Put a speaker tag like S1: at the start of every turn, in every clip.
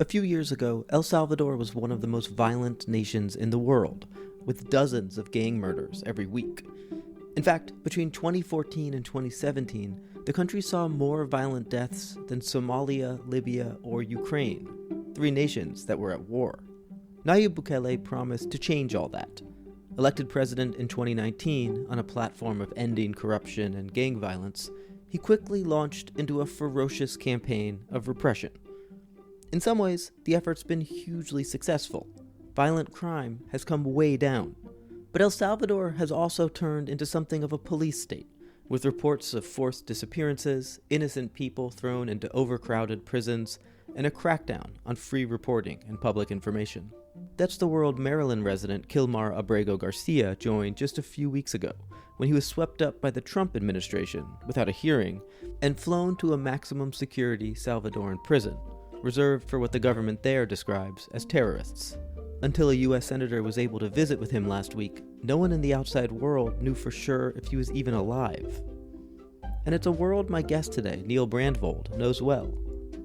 S1: A few years ago, El Salvador was one of the most violent nations in the world, with dozens of gang murders every week. In fact, between 2014 and 2017, the country saw more violent deaths than Somalia, Libya, or Ukraine, three nations that were at war. Nayib Bukele promised to change all that. Elected president in 2019 on a platform of ending corruption and gang violence, he quickly launched into a ferocious campaign of repression. In some ways, the effort's been hugely successful. Violent crime has come way down. But El Salvador has also turned into something of a police state, with reports of forced disappearances, innocent people thrown into overcrowded prisons, and a crackdown on free reporting and public information. That's the world Maryland resident Kilmar Abrego Garcia joined just a few weeks ago, when he was swept up by the Trump administration without a hearing and flown to a maximum security Salvadoran prison, reserved for what the government there describes as terrorists. Until a U.S. senator was able to visit with him last week, no one in the outside world knew for sure if he was even alive. And it's a world my guest today, Neil Brandvold, knows well.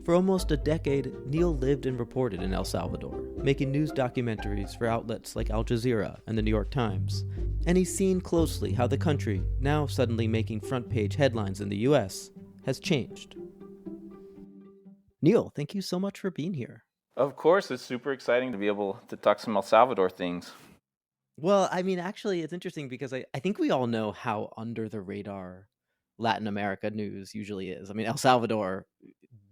S1: For almost a decade, Neil lived and reported in El Salvador, making news documentaries for outlets like Al Jazeera and the New York Times. And he's seen closely how the country, now suddenly making front-page headlines in the U.S., has changed. Neil, thank you so much for being here.
S2: Of course, it's super exciting to be able to talk some El Salvador things.
S1: Well, I mean, actually, it's interesting because I think we all know how under the radar Latin America news usually is. I mean, El Salvador,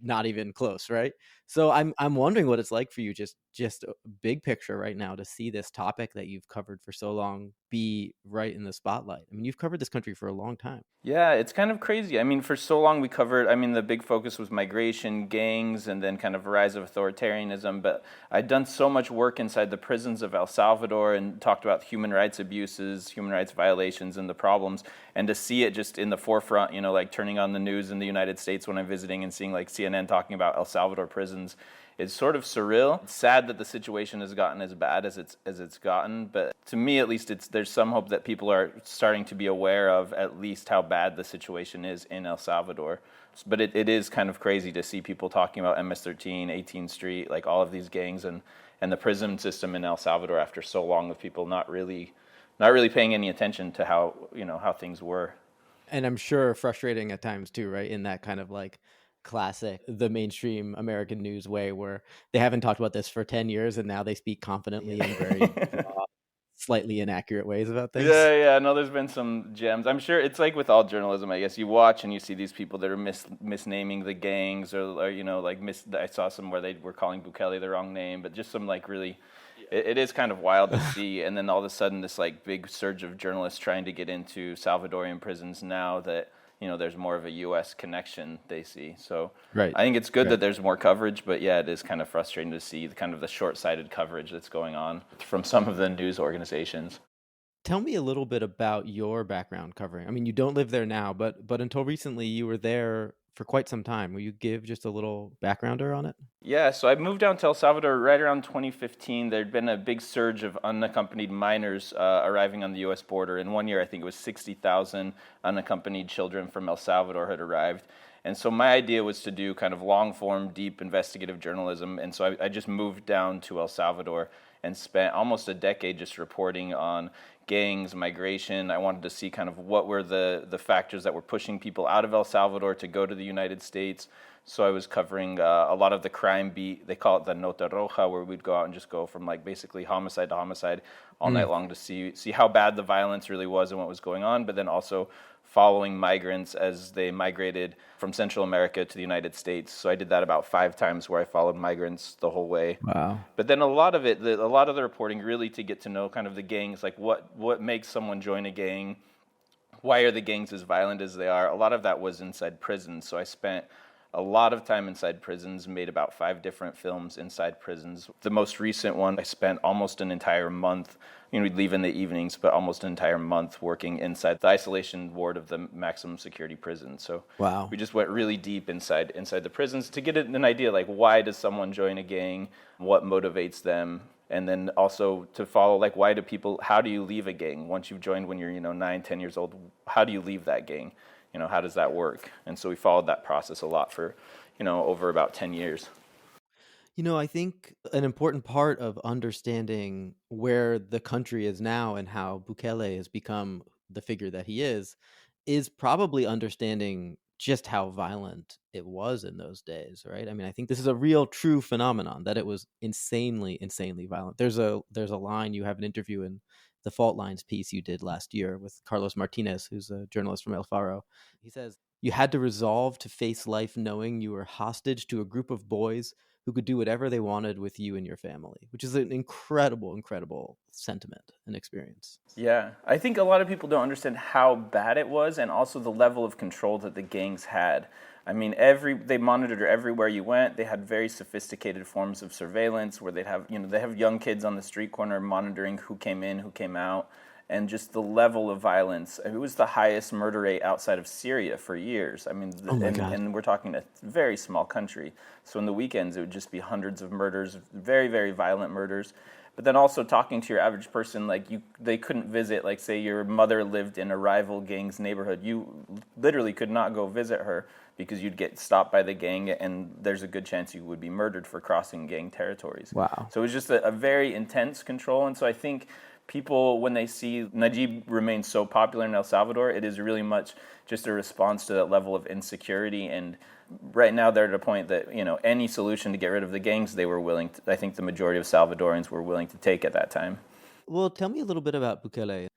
S1: not even close, right? So I'm wondering what it's like for you, just a big picture right now, to see this topic that you've covered for so long be right in the spotlight. I mean, you've covered this country for a long time.
S2: Yeah, it's kind of crazy. I mean, for so long we covered, the big focus was migration, gangs, and then kind of a rise of authoritarianism. But I'd done so much work inside the prisons of El Salvador and talked about human rights abuses, human rights violations, and the problems. And to see it just in the forefront, like turning on the news in the United States when I'm visiting and seeing like CNN talking about El Salvador prisons, it's sort of surreal. It's sad that the situation has gotten as bad as it's gotten, but to me at least there's some hope that people are starting to be aware of at least how bad the situation is in El Salvador. But it is kind of crazy to see people talking about MS-13, 18th Street, like all of these gangs and the prison system in El Salvador after so long of people not really paying any attention to how things were.
S1: And I'm sure frustrating at times too, right? In that kind of like classic, the mainstream American news way where they haven't talked about this for 10 years and now they speak confidently in very slightly inaccurate ways about things.
S2: Yeah. No, there's been some gems. I'm sure it's like with all journalism, I guess. You watch and you see these people that are misnaming the gangs or I saw some where they were calling Bukele the wrong name, but just some like really, it is kind of wild to see. And then all of a sudden this like big surge of journalists trying to get into Salvadorian prisons now that there's more of a U.S. connection they see. So right. I think it's good that there's more coverage, but yeah, it is kind of frustrating to see the short-sighted coverage that's going on from some of the news organizations.
S1: Tell me a little bit about your background covering. I mean, you don't live there now, but until recently you were there for quite some time. Will you give just a little backgrounder on it?
S2: Yeah, so I moved down to El Salvador right around 2015. There'd been a big surge of unaccompanied minors arriving on the U.S. border. In 1 year, I think it was 60,000 unaccompanied children from El Salvador had arrived. And so my idea was to do kind of long-form, deep investigative journalism. And so I just moved down to El Salvador and spent almost a decade just reporting on gangs, migration. I wanted to see kind of what were the factors that were pushing people out of El Salvador to go to the United States. So I was covering a lot of the crime beat. They call it the Nota Roja, where we'd go out and just go from like basically homicide to homicide all night long to see how bad the violence really was and what was going on, but then also following migrants as they migrated from Central America to the United States. So I did that about 5 times where I followed migrants the whole way.
S1: Wow.
S2: But then a lot of the reporting really to get to know kind of the gangs, like what makes someone join a gang, why are the gangs as violent as they are, a lot of that was inside prisons. So I spent a lot of time inside prisons, made about 5 different films inside prisons. The most recent one, I spent almost an entire month, we'd leave in the evenings, but almost an entire month working inside the isolation ward of the maximum security prison. So
S1: wow.
S2: We just went really deep inside the prisons to get an idea, like why does someone join a gang, what motivates them, and then also to follow, like how do you leave a gang? Once you've joined when you're 9, 10 years old, how do you leave that gang? How does that work? And so we followed that process a lot for, over about 10 years.
S1: I think an important part of understanding where the country is now and how Bukele has become the figure that he is probably understanding just how violent it was in those days, right? I mean, I think this is a real true phenomenon that it was insanely, insanely violent. There's a line, you have an interview in the Fault Lines piece you did last year with Carlos Martinez, who's a journalist from El Faro. He says, "You had to resolve to face life knowing you were hostage to a group of boys who could do whatever they wanted with you and your family," which is an incredible, incredible sentiment and experience.
S2: Yeah, I think a lot of people don't understand how bad it was, and also the level of control that the gangs had. I mean, they monitored everywhere you went. They had very sophisticated forms of surveillance where they have young kids on the street corner monitoring who came in, who came out, and just the level of violence. It was the highest murder rate outside of Syria for years. I mean,
S1: Oh my God.
S2: and we're talking a very small country. So in the weekends, it would just be hundreds of murders, very, very violent murders. But then also talking to your average person, they couldn't visit, like say your mother lived in a rival gang's neighborhood. You literally could not go visit her because you'd get stopped by the gang, and there's a good chance you would be murdered for crossing gang territories.
S1: Wow.
S2: So it was just a very intense control. And so I think people, when they see Nayib remain so popular in El Salvador, it is really much just a response to that level of insecurity. And right now they're at a point that, any solution to get rid of the gangs, they were willing to, I think the majority of Salvadorans were willing to take at that time.
S1: Well, tell me a little bit about Bukele.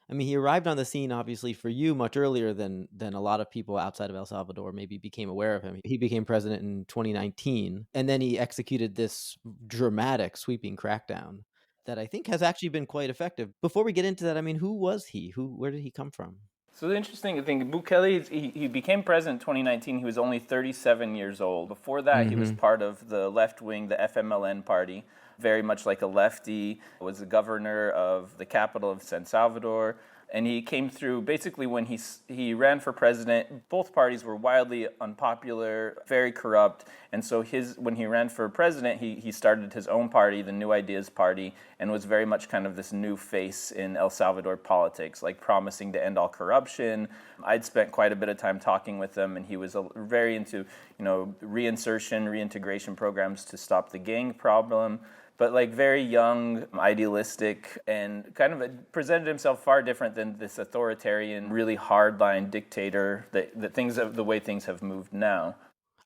S1: I mean, he arrived on the scene, obviously, for you much earlier than a lot of people outside of El Salvador maybe became aware of him. He became president in 2019, and then he executed this dramatic, sweeping crackdown that I think has actually been quite effective. Before we get into that, I mean, who was he? Where did he come from?
S2: So the interesting thing, Bukele, he became president in 2019. He was only 37 years old. Before that, he was part of the left wing, the FMLN party, very much like a lefty, was the governor of the capital of San Salvador. And he came through basically when he ran for president. Both parties were wildly unpopular, very corrupt. And so when he ran for president, he started his own party, the New Ideas Party, and was very much kind of this new face in El Salvador politics, like promising to end all corruption. I'd spent quite a bit of time talking with him, and he was very into reinsertion, reintegration programs to stop the gang problem. But very young, idealistic, and kind of presented himself far different than this authoritarian, really hardline dictator the way things have moved now.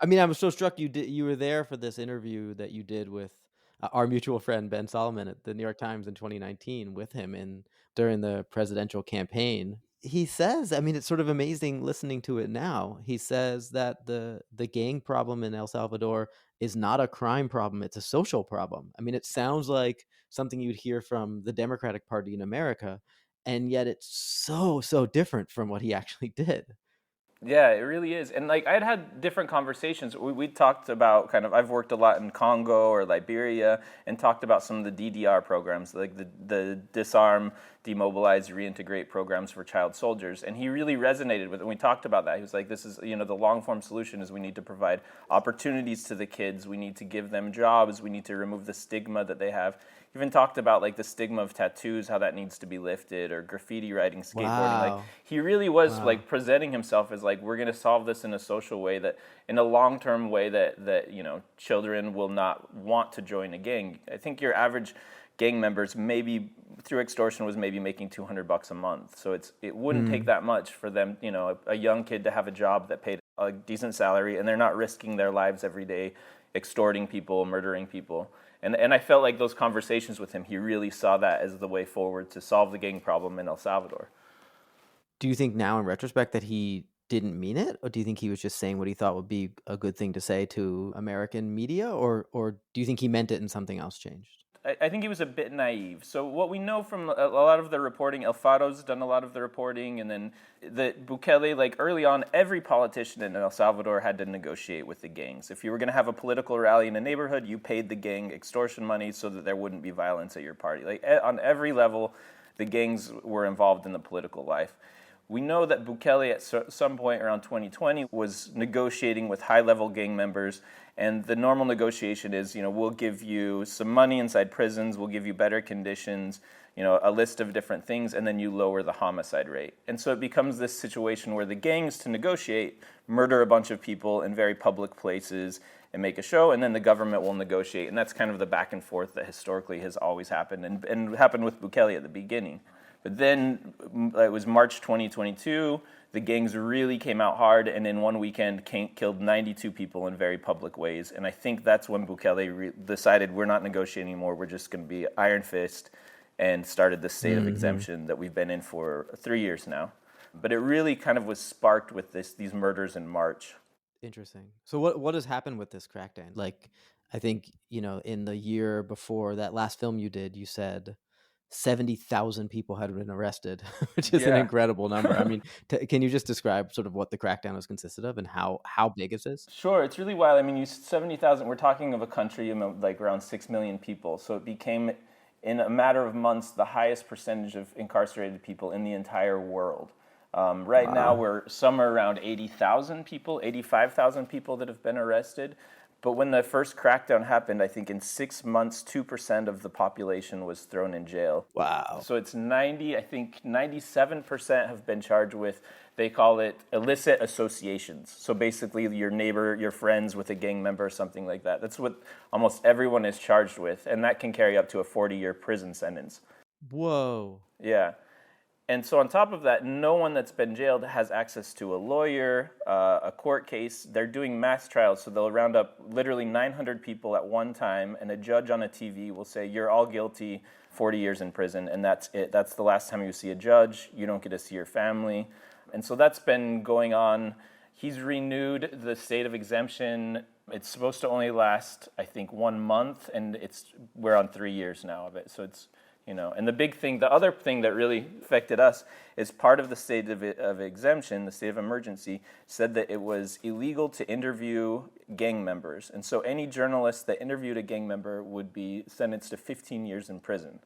S1: I mean, I was so struck you were there for this interview that you did with our mutual friend Ben Solomon at the New York Times in 2019 with him during the presidential campaign. He says, I mean, it's sort of amazing listening to it now. He says that the gang problem in El Salvador is not a crime problem, it's a social problem. I mean, it sounds like something you'd hear from the Democratic Party in America, and yet it's so different from what he actually did.
S2: Yeah, it really is. And I'd had different conversations. We talked about I've worked a lot in Congo or Liberia and talked about some of the DDR programs, like the disarm, demobilize, reintegrate programs for child soldiers. And he really resonated with it. And we talked about that. He was like, this is, the long form solution is we need to provide opportunities to the kids. We need to give them jobs. We need to remove the stigma that they have. Even talked about the stigma of tattoos, how that needs to be lifted, or graffiti writing, skateboarding.
S1: Wow.
S2: He really was
S1: Wow.
S2: presenting himself as we're going to solve this in a social way, that in a long-term way that children will not want to join a gang. I think your average gang members maybe through extortion was maybe making $200 a month. So it wouldn't take that much for them, a young kid to have a job that paid a decent salary, and they're not risking their lives every day extorting people, murdering people. And I felt like those conversations with him, he really saw that as the way forward to solve the gang problem in El Salvador.
S1: Do you think now in retrospect that he didn't mean it? Or do you think he was just saying what he thought would be a good thing to say to American media? Or do you think he meant it and something else changed?
S2: I think he was a bit naive. So what we know from a lot of the reporting, El Faro's done a lot of the reporting, and then the Bukele, early on, every politician in El Salvador had to negotiate with the gangs. If you were going to have a political rally in a neighborhood, you paid the gang extortion money so that there wouldn't be violence at your party. On every level, the gangs were involved in the political life. We know that Bukele at some point around 2020 was negotiating with high-level gang members, and the normal negotiation is, we'll give you some money inside prisons, we'll give you better conditions, a list of different things, and then you lower the homicide rate. And so it becomes this situation where the gangs, to negotiate, murder a bunch of people in very public places, and make a show, and then the government will negotiate. And that's kind of the back and forth that historically has always happened, and happened with Bukele at the beginning. But then it was March 2022, the gangs really came out hard, and in one weekend killed 92 people in very public ways. And I think that's when Bukele decided we're not negotiating anymore, we're just going to be iron fist, and started the state of exemption that we've been in for 3 years now. But it really kind of was sparked with these murders in March.
S1: Interesting. So what has happened with this crackdown? Like, I think, in the year before that last film you did, you said 70,000 people had been arrested, which is an incredible number. I mean, can you just describe sort of what the crackdown has consisted of and how big is this?
S2: Sure, it's really wild. I mean, 70,000, we're talking of a country of like around 6 million people. So it became, in a matter of months, the highest percentage of incarcerated people in the entire world. Right now, we're somewhere around 80,000 people, 85,000 people that have been arrested. But when the first crackdown happened, I think in 6 months, 2% of the population was thrown in jail.
S1: Wow.
S2: So it's 97% have been charged with, they call it illicit associations. So basically your neighbor, your friends with a gang member or something like that. That's what almost everyone is charged with. And that can carry up to a 40-year prison sentence.
S1: Whoa.
S2: Yeah. And so on top of that, no one that's been jailed has access to a lawyer, a court case. They're doing mass trials, so they'll round up literally 900 people at one time, and a judge on a TV will say, you're all guilty, 40 years in prison, and that's it. That's the last time you see a judge. You don't get to see your family. And so that's been going on. He's renewed the state of exemption. It's supposed to only last, I think, 1 month, and we're on 3 years now of it. So it's... and the other thing that really affected us is part of the state of exemption, the state of emergency, said that it was illegal to interview gang members. And so any journalist that interviewed a gang member would be sentenced to 15 years in prison.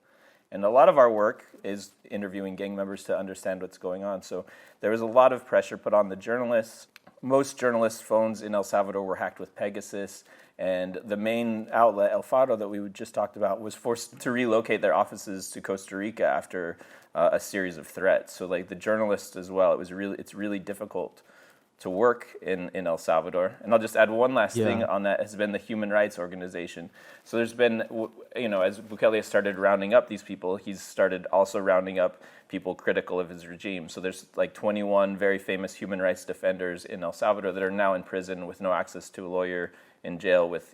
S2: And a lot of our work is interviewing gang members to understand what's going on. So there was a lot of pressure put on the journalists. Most journalists' phones in El Salvador were hacked with Pegasus. And the main outlet, El Faro, that we just talked about, was forced to relocate their offices to Costa Rica after a series of threats. So, like the journalists as well, it's really difficult to work in El Salvador. And I'll just add one last thing on that, has been the human rights organization. So there's been, as Bukele has started rounding up these people, he's started also rounding up people critical of his regime. So there's like 21 very famous human rights defenders in El Salvador that are now in prison with no access to a lawyer, in jail with,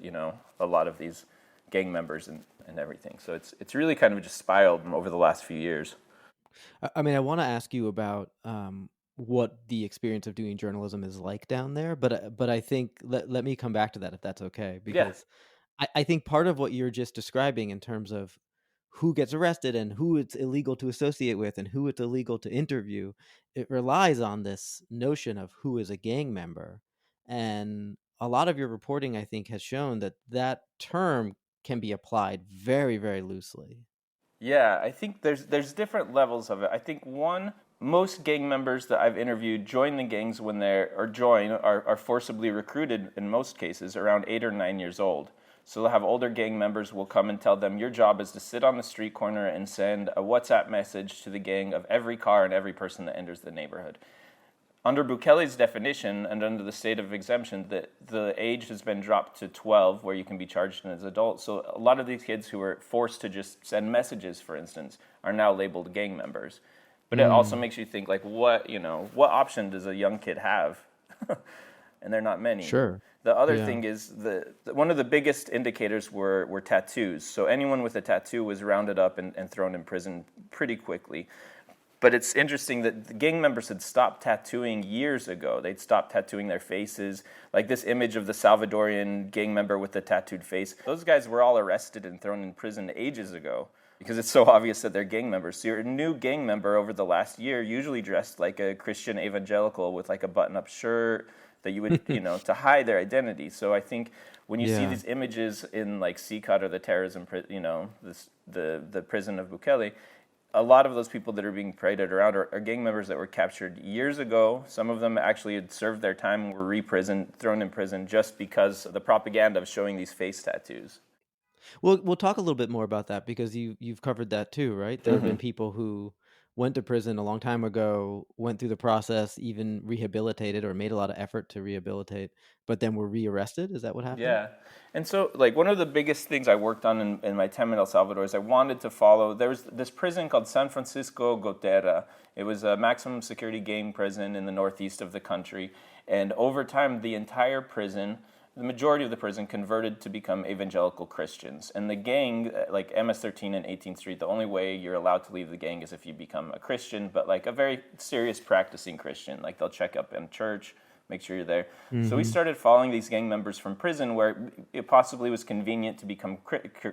S2: a lot of these gang members and everything. So it's really kind of just spiraled over the last few years.
S1: I mean, I want to ask you about what the experience of doing journalism is like down there, but I think let me come back to that if that's okay, because I think part of what you're just describing in terms of who gets arrested and who it's illegal to associate with and who it's illegal to interview, it relies on this notion of who is a gang member. And a lot of your reporting, I think, has shown that term can be applied very, very loosely.
S2: Yeah, I think there's different levels of it. I think most gang members that I've interviewed join the gangs when are forcibly recruited in most cases around 8 or 9 years old. So they'll have older gang members will come and tell them, your job is to sit on the street corner and send a WhatsApp message to the gang of every car and every person that enters the neighborhood. Under Bukele's definition and under the state of exemption, the age has been dropped to 12, where you can be charged as adults. So a lot of these kids who were forced to just send messages, for instance, are now labeled gang members. But it also makes you think, like, what option does a young kid have? And they're not many.
S1: Sure.
S2: The other thing is one of the biggest indicators were tattoos. So anyone with a tattoo was rounded up and thrown in prison pretty quickly. But it's interesting that the gang members had stopped tattooing years ago. They'd stopped tattooing their faces. Like this image of the Salvadorian gang member with the tattooed face. Those guys were all arrested and thrown in prison ages ago because it's so obvious that they're gang members. So your new gang member over the last year usually dressed like a Christian evangelical with like a button-up shirt that you would, to hide their identity. So I think when you see these images in like CCUT or the terrorism, the prison of Bukele, a lot of those people that are being paraded around are gang members that were captured years ago. Some of them actually had served their time and were thrown in prison just because of the propaganda of showing these face tattoos.
S1: We'll talk a little bit more about that because you've covered that too, right? There have been people who went to prison a long time ago, went through the process, even rehabilitated or made a lot of effort to rehabilitate, but then were rearrested? Is that what happened?
S2: Yeah. And so, like, one of the biggest things I worked on in my time in El Salvador is I wanted to follow, there was this prison called San Francisco Gotera. It was a maximum security gang prison in the northeast of the country. And over time, the entire prison, the majority of the prison converted to become evangelical Christians. And the gang, like MS-13 and 18th Street, the only way you're allowed to leave the gang is if you become a Christian, but like a very serious practicing Christian. Like they'll check up in church, make sure you're there. Mm-hmm. So we started following these gang members from prison where it possibly was convenient to become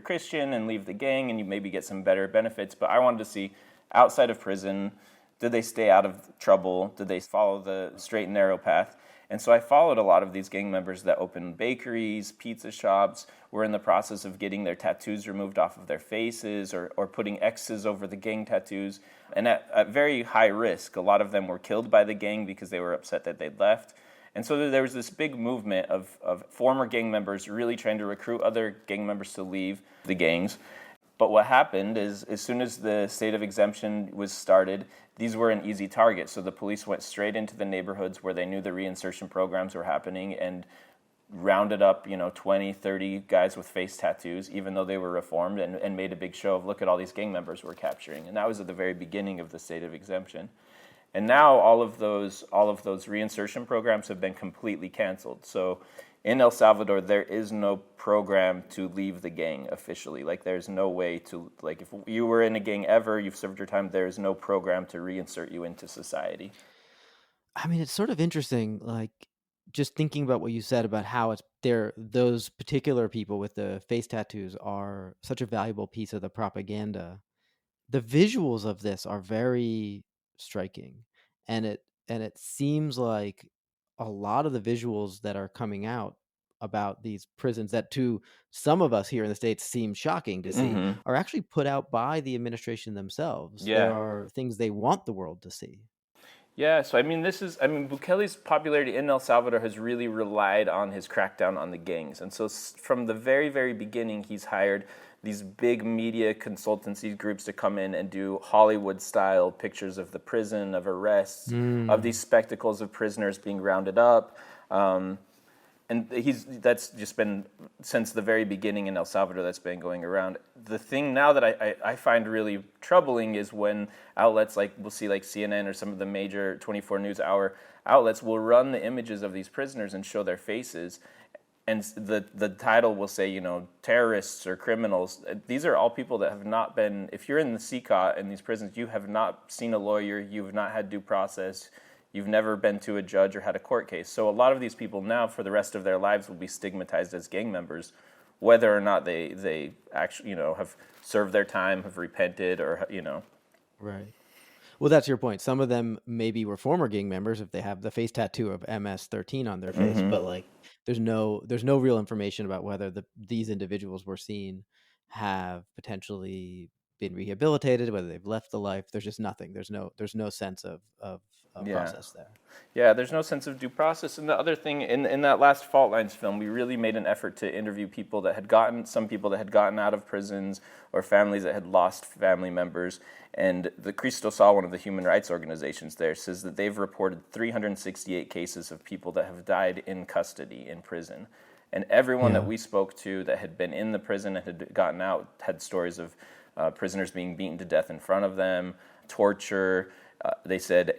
S2: Christian and leave the gang and you maybe get some better benefits. But I wanted to see outside of prison, did they stay out of trouble? Did they follow the straight and narrow path? And so I followed a lot of these gang members that opened bakeries, pizza shops, were in the process of getting their tattoos removed off of their faces or putting X's over the gang tattoos. And at very high risk, a lot of them were killed by the gang because they were upset that they'd left. And so there was this big movement of former gang members really trying to recruit other gang members to leave the gangs. But what happened is as soon as the state of exemption was started, these were an easy target. So the police went straight into the neighborhoods where they knew the reinsertion programs were happening and rounded up, 20, 30 guys with face tattoos, even though they were reformed, and made a big show of, look at all these gang members we're capturing. And that was at the very beginning of the state of exemption. And now all of those reinsertion programs have been completely canceled. So in El Salvador, there is no program to leave the gang officially. Like, there's no way to, like, if you were in a gang ever, you've served your time, there's no program to reinsert you into society.
S1: I mean, it's sort of interesting, like, just thinking about what you said about how those particular people with the face tattoos are such a valuable piece of the propaganda. The visuals of this are very striking, and it seems like a lot of the visuals that are coming out about these prisons that to some of us here in the States seem shocking to see are actually put out by the administration themselves.
S2: Yeah.
S1: There are things they want the world to see.
S2: Yeah, so Bukele's popularity in El Salvador has really relied on his crackdown on the gangs. And so from the very, very beginning, he's hired these big media consultancy groups to come in and do Hollywood-style pictures of the prison, of arrests, of these spectacles of prisoners being rounded up. And that's just been, since the very beginning in El Salvador, that's been going around. The thing now that I find really troubling is when outlets like, we'll see like CNN or some of the major 24 News Hour outlets will run the images of these prisoners and show their faces. And the title will say, terrorists or criminals. These are all people that have not been, if you're in the CCOT in these prisons, you have not seen a lawyer, you've not had due process, you've never been to a judge or had a court case. So a lot of these people now, for the rest of their lives, will be stigmatized as gang members, whether or not they actually, have served their time, have repented, or,
S1: Right. Well, that's your point. Some of them maybe were former gang members if they have the face tattoo of MS-13 on their face, but like there's no real information about whether these individuals we're seeing have potentially been rehabilitated, whether they've left the life. There's just nothing. There's no sense of process there.
S2: Yeah, there's no sense of due process. And the other thing, in that last Fault Lines film, we really made an effort to interview some people that had gotten out of prisons or families that had lost family members. And the Cristo Sal, one of the human rights organizations there, says that they've reported 368 cases of people that have died in custody in prison. And everyone that we spoke to that had been in the prison and had gotten out had stories of prisoners being beaten to death in front of them, torture. They said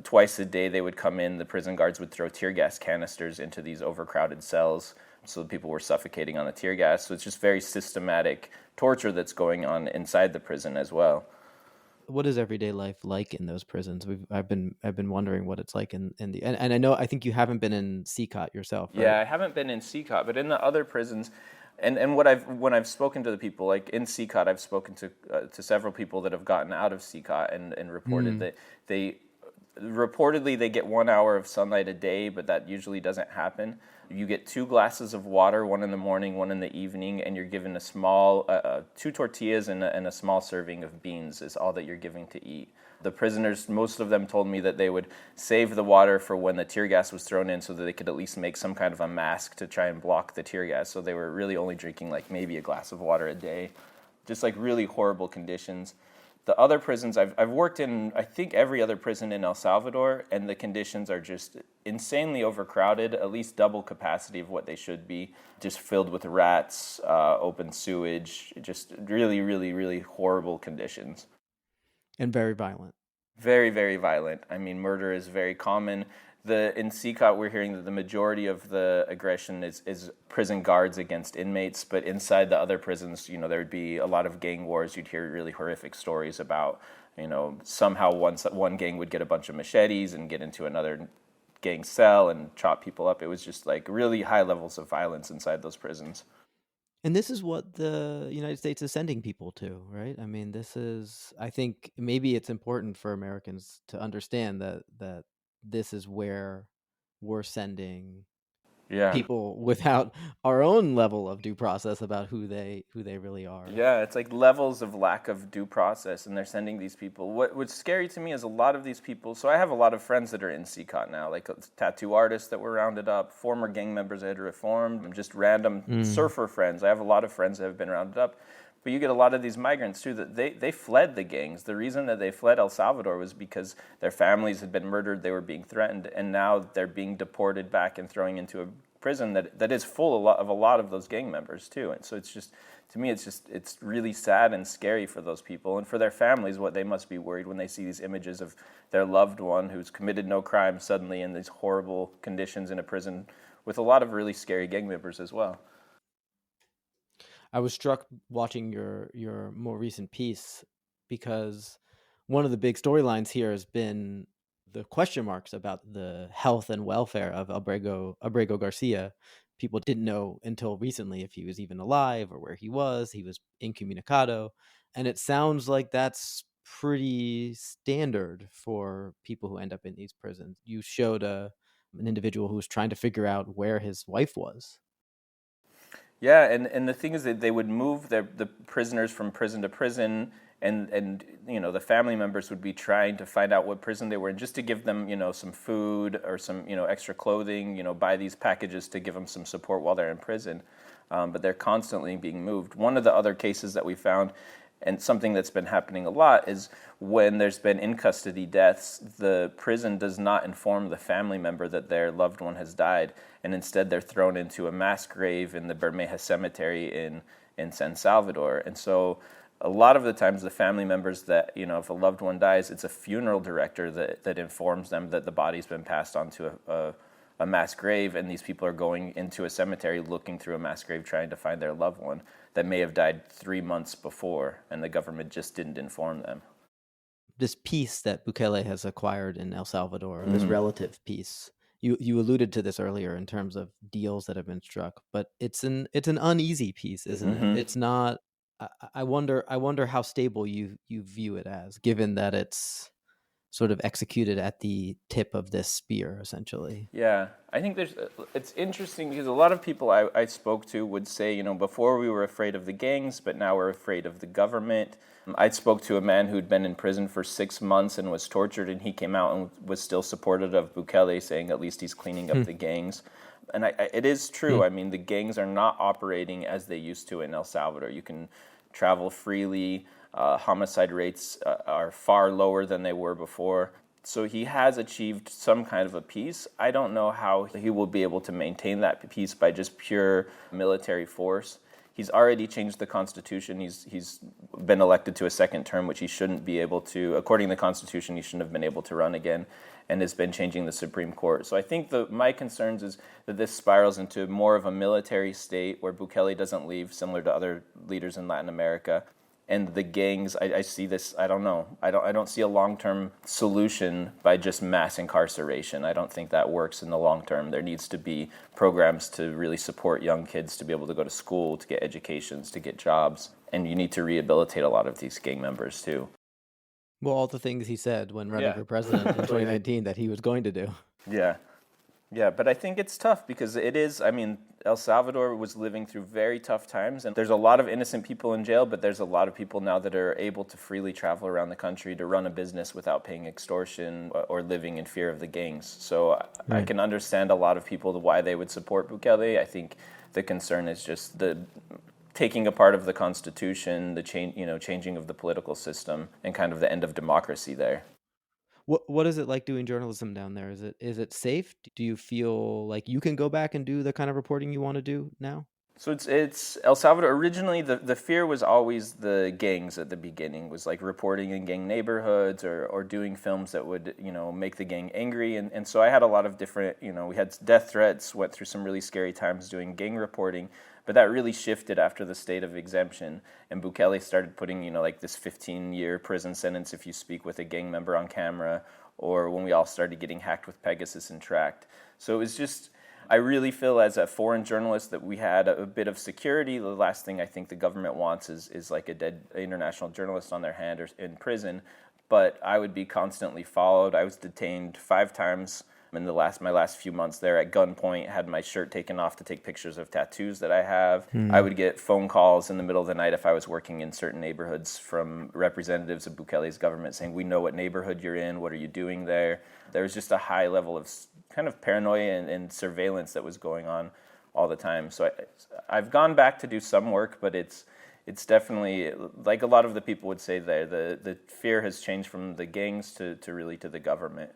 S2: twice a day they would come in, the prison guards would throw tear gas canisters into these overcrowded cells, so people were suffocating on the tear gas. So it's just very systematic torture that's going on inside the prison as well.
S1: What is everyday life like in those prisons? I've been wondering what it's like in the and I think you haven't been in CCOT yourself, right?
S2: Yeah, I haven't been in CCOT, but in the other prisons. And when I've spoken to the people, like in CCOT, I've spoken to several people that have gotten out of CCOT and reported that they get 1 hour of sunlight a day, but that usually doesn't happen. You get 2 glasses of water, one in the morning, one in the evening, and you're given a small 2 tortillas and a small serving of beans is all that you're giving to eat. The prisoners, most of them told me that they would save the water for when the tear gas was thrown in so that they could at least make some kind of a mask to try and block the tear gas. So they were really only drinking like maybe a glass of water a day. Just like really horrible conditions. The other prisons, I've worked in, I think, every other prison in El Salvador, and the conditions are just insanely overcrowded, at least double capacity of what they should be, just filled with rats, open sewage, just really, really, really horrible conditions.
S1: And very violent.
S2: Very, very violent. I mean, murder is very common. In CCOT, we're hearing that the majority of the aggression is prison guards against inmates, but inside the other prisons, there would be a lot of gang wars. You'd hear really horrific stories about, somehow one gang would get a bunch of machetes and get into another gang cell and chop people up. It was just like really high levels of violence inside those prisons.
S1: And this is what the United States is sending people to, right? I mean, I think maybe it's important for Americans to understand that this is where we're sending people without our own level of due process about who they really are.
S2: Yeah, it's like levels of lack of due process, and they're sending these people. What's scary to me is a lot of these people. So I have a lot of friends that are in CCOT now, like tattoo artists that were rounded up, former gang members that had reformed, just random surfer friends. I have a lot of friends that have been rounded up. But you get a lot of these migrants, too, that they fled the gangs. The reason that they fled El Salvador was because their families had been murdered, they were being threatened, and now they're being deported back and throwing into a prison that is full of a lot of those gang members, too. And so it's just, to me, it's really sad and scary for those people. And for their families, what they must be worried when they see these images of their loved one who's committed no crime suddenly in these horrible conditions in a prison with a lot of really scary gang members as well.
S1: I was struck watching your more recent piece because one of the big storylines here has been the question marks about the health and welfare of Abrego Garcia. People didn't know until recently if he was even alive or where he was. He was incommunicado. And it sounds like that's pretty standard for people who end up in these prisons. You showed an individual who was trying to figure out where his wife was.
S2: Yeah, and the thing is that they would move the prisoners from prison to prison, and the family members would be trying to find out what prison they were in just to give them, some food or some, extra clothing, buy these packages to give them some support while they're in prison. But they're constantly being moved. One of the other cases that we found, and something that's been happening a lot, is when there's been in-custody deaths, the prison does not inform the family member that their loved one has died, and instead they're thrown into a mass grave in the Bermeja Cemetery in San Salvador. And so a lot of the times the family members that, if a loved one dies, it's a funeral director that informs them that the body's been passed on to a mass grave, and these people are going into a cemetery looking through a mass grave trying to find their loved one that may have died 3 months before, and the government just didn't inform them.
S1: This peace that Bukele has acquired in El Salvador, this relative peace, you alluded to this earlier in terms of deals that have been struck, but it's an uneasy peace, isn't it? It's not. I wonder how stable you view it as, given that it's sort of executed at the tip of this spear, essentially.
S2: Yeah, I think it's interesting because a lot of people I spoke to would say, before we were afraid of the gangs, but now we're afraid of the government. I spoke to a man who'd been in prison for 6 months and was tortured, and he came out and was still supportive of Bukele, saying at least he's cleaning up the gangs. And it is true. I mean, the gangs are not operating as they used to in El Salvador. You can travel freely. Homicide rates are far lower than they were before. So he has achieved some kind of a peace. I don't know how he will be able to maintain that peace by just pure military force. He's already changed the Constitution. He's been elected to a second term, which he shouldn't be able to. According to the Constitution, he shouldn't have been able to run again, and has been changing the Supreme Court. So I think my concerns is that this spirals into more of a military state where Bukele doesn't leave, similar to other leaders in Latin America. And the gangs, I see this, I don't know. I don't see a long-term solution by just mass incarceration. I don't think that works in the long term. There needs to be programs to really support young kids to be able to go to school, to get educations, to get jobs. And you need to rehabilitate a lot of these gang members too.
S1: Well, all the things he said when running for president in 2019 that he was going to do.
S2: Yeah, but I think it's tough because it is, El Salvador was living through very tough times, and there's a lot of innocent people in jail, but there's a lot of people now that are able to freely travel around the country to run a business without paying extortion or living in fear of the gangs. So I can understand a lot of people why they would support Bukele. I think the concern is just taking apart of the Constitution, the changing of the political system, and kind of the end of democracy there.
S1: What is it like doing journalism down there? Is it safe? Do you feel like you can go back and do the kind of reporting you want to do now?
S2: So it's El Salvador. Originally, the fear was always the gangs at the beginning, was like reporting in gang neighborhoods or doing films that would, make the gang angry. And so I had a lot of different, we had death threats, went through some really scary times doing gang reporting. But that really shifted after the state of exemption. And Bukele started putting, like this 15-year prison sentence if you speak with a gang member on camera, or when we all started getting hacked with Pegasus and tracked. So it was just... I really feel as a foreign journalist that we had a bit of security. The last thing I think the government wants is like a dead international journalist on their hand or in prison. But I would be constantly followed. I was detained 5 times in my last few months there at gunpoint, had my shirt taken off to take pictures of tattoos that I have. I would get phone calls in the middle of the night if I was working in certain neighborhoods from representatives of Bukele's government saying, we know what neighborhood you're in, what are you doing there? There was just a high level of kind of paranoia and surveillance that was going on all the time. So I've gone back to do some work, but it's definitely, like a lot of the people would say there, the fear has changed from the gangs to really to the government.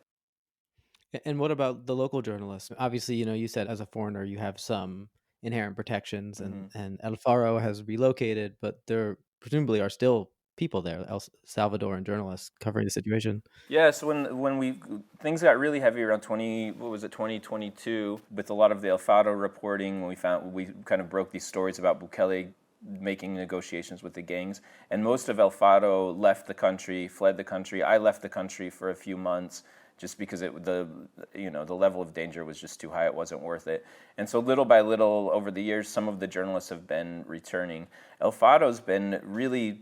S1: And what about the local journalists? Obviously, you said as a foreigner you have some inherent protections, and El Faro has relocated, but there presumably are still people there, El Salvadoran journalists covering the situation.
S2: Yeah, so when things got really heavy around 2022, with a lot of the El Faro reporting, we kind of broke these stories about Bukele making negotiations with the gangs, and most of El Faro left the country, fled the country. I left the country for a few months, just because the level of danger was just too high. It wasn't worth it. And so little by little over the years, some of the journalists have been returning. El Fado's been really,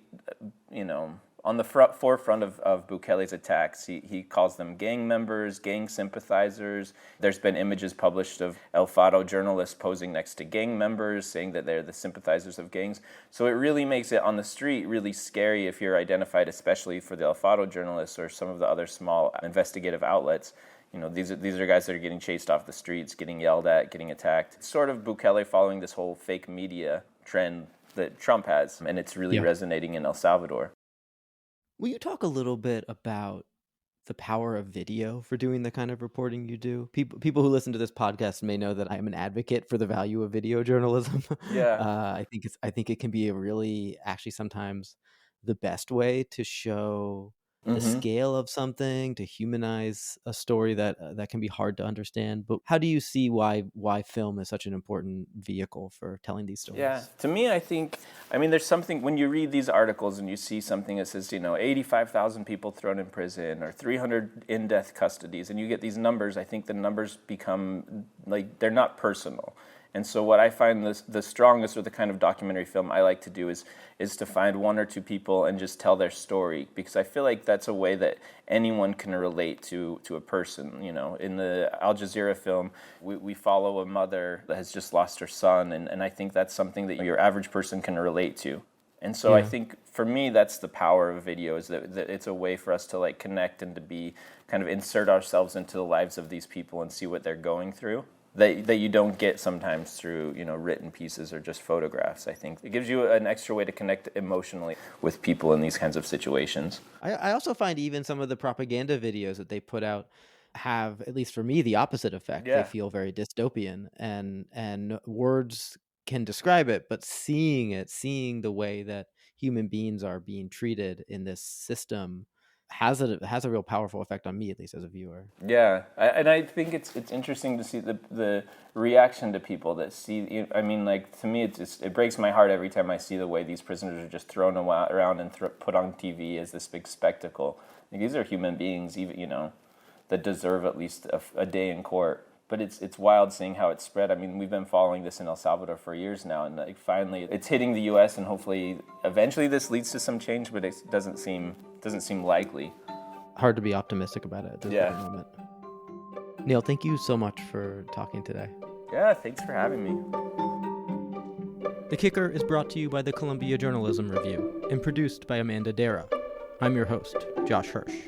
S2: on the forefront of Bukele's attacks. He calls them gang members, gang sympathizers. There's been images published of El Fado journalists posing next to gang members, saying that they're the sympathizers of gangs. So it really makes it on the street really scary if you're identified, especially for the El Fado journalists or some of the other small investigative outlets. These are guys that are getting chased off the streets, getting yelled at, getting attacked. It's sort of Bukele following this whole fake media trend that Trump has, and it's really resonating in El Salvador.
S1: Will you talk a little bit about the power of video for doing the kind of reporting you do? People who listen to this podcast may know that I am an advocate for the value of video journalism.
S2: Yeah.
S1: I think it can be a really, actually sometimes the best way to show the scale of something, to humanize a story that can be hard to understand. But how do you see why film is such an important vehicle for telling these stories?
S2: Yeah, to me, there's something, when you read these articles and you see something that says, 85,000 people thrown in prison or 300 in-death custodies, and you get these numbers, I think the numbers become, they're not personal. And so what I find the strongest, or the kind of documentary film I like to do is to find 1 or 2 people and just tell their story, because I feel like that's a way that anyone can relate to a person. In the Al Jazeera film, we follow a mother that has just lost her son, and I think that's something that your average person can relate to. And so I think for me, that's the power of video, is that it's a way for us to connect and to be kind of insert ourselves into the lives of these people and see what they're going through. That you don't get sometimes through written pieces or just photographs. I think it gives you an extra way to connect emotionally with people in these kinds of situations.
S1: I also find even some of the propaganda videos that they put out have, at least for me, the opposite effect.
S2: Yeah.
S1: They feel very dystopian, and words can describe it, but seeing the way that human beings are being treated in this system has a real powerful effect on me, at least as a viewer.
S2: Yeah, and I think it's interesting to see the reaction to people that see. To me, it breaks my heart every time I see the way these prisoners are just thrown around and put on TV as this big spectacle. These are human beings, even that deserve at least a day in court. But it's wild seeing how it's spread. We've been following this in El Salvador for years now, and finally it's hitting the U.S. and hopefully eventually this leads to some change. But it doesn't seem likely.
S1: Hard to be optimistic about it at this moment. Neil, thank you so much for talking today.
S2: Yeah, thanks for having me.
S1: The Kicker is brought to you by the Columbia Journalism Review and produced by Amanda Dara. I'm your host, Josh Hirsch.